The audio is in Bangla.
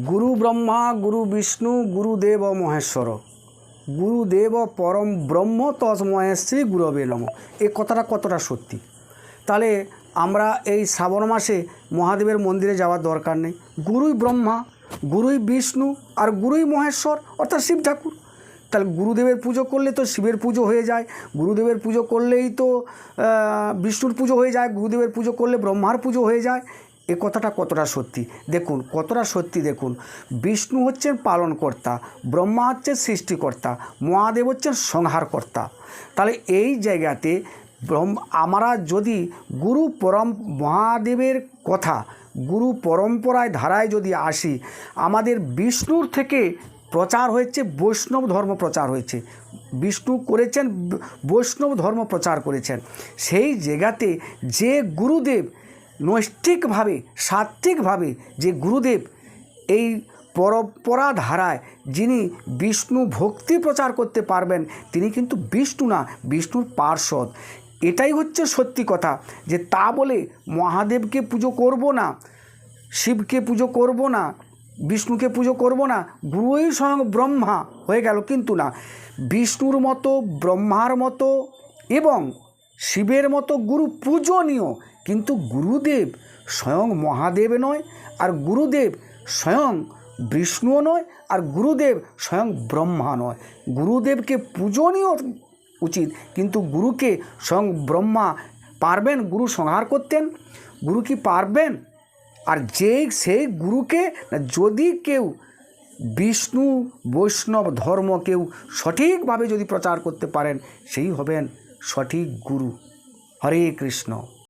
গুরু ব্রহ্মা গুরু বিষ্ণু গুরুদেব মহেশ্বর গুরুদেব পরম ব্রহ্ম তস্ময় শ্রী গুরবে নমঃ। এই কথাটা কতটা সত্যি। তাহলে আমরা এই শ্রাবণ মাসে মহাদেবের মন্দিরে যাওয়ার দরকার নেই। গুরুই ব্রহ্মা, গুরুই বিষ্ণু আর গুরুই মহেশ্বর অর্থাৎ শিব ঠাকুর। তাহলে গুরুদেবের পুজো করলে তো শিবের পুজো হয়ে যায়, গুরুদেবের পুজো করলেই তো বিষ্ণুর পুজো হয়ে যায়, গুরুদেবের পুজো করলে ব্রহ্মার পুজো হয়ে যায়। এ কথাটা কতটা সত্যি দেখুন, কতটা সত্যি দেখুন। বিষ্ণু হচ্ছেন পালনকর্তা, ব্রহ্মা হচ্ছেন সৃষ্টিকর্তা, মহাদেব হচ্ছেন সংহারকর্তা। তাহলে এই জায়গাতে আমরা যদি গুরু মহাদেবের কথা, গুরু পরম্পরায় ধারায় যদি আসি, আমাদের বিষ্ণুর থেকে প্রচার হয়েছে বৈষ্ণব ধর্ম প্রচার হয়েছে। বিষ্ণু করেছেন বৈষ্ণব ধর্ম প্রচার করেছেন। সেই জায়গাতে যে গুরুদেব নৈষ্ঠিকভাবে সাত্ত্বিকভাবে যে গুরুদেব এই পরম্পরা ধারায় যিনি বিষ্ণু ভক্তি প্রচার করতে পারবেন, তিনি কিন্তু বিষ্ণু না, বিষ্ণুর পার্ষদ। এটাই হচ্ছে সত্যি কথা। যে তা বলে মহাদেবকে পুজো করব না, শিবকে পুজো করব না, বিষ্ণুকে পুজো করব না, গুরুই স্বয়ং ব্রহ্মা হয়ে গেল, কিন্তু না। বিষ্ণুর মতো, ব্রহ্মার মতো এবং শিবের মতো গুরু পূজনীয়, কিন্তু গুরুদেব স্বয়ং মহাদেব নয়, আর গুরুদেব স্বয়ং বিষ্ণুও নয়, আর গুরুদেব স্বয়ং ব্রহ্মা নয়। গুরুদেবকে পূজনীয় উচিত, কিন্তু গুরুকে স্বয়ং ব্রহ্মা পারবেন গুরু সংহার করতেন? গুরু কি পারবেন? আর সেই গুরুকে যদি কেউ বিষ্ণু বৈষ্ণব ধর্ম কেউ সঠিকভাবে যদি প্রচার করতে পারেন, সেই হবেন সঠিক গুরু। হরে কৃষ্ণ।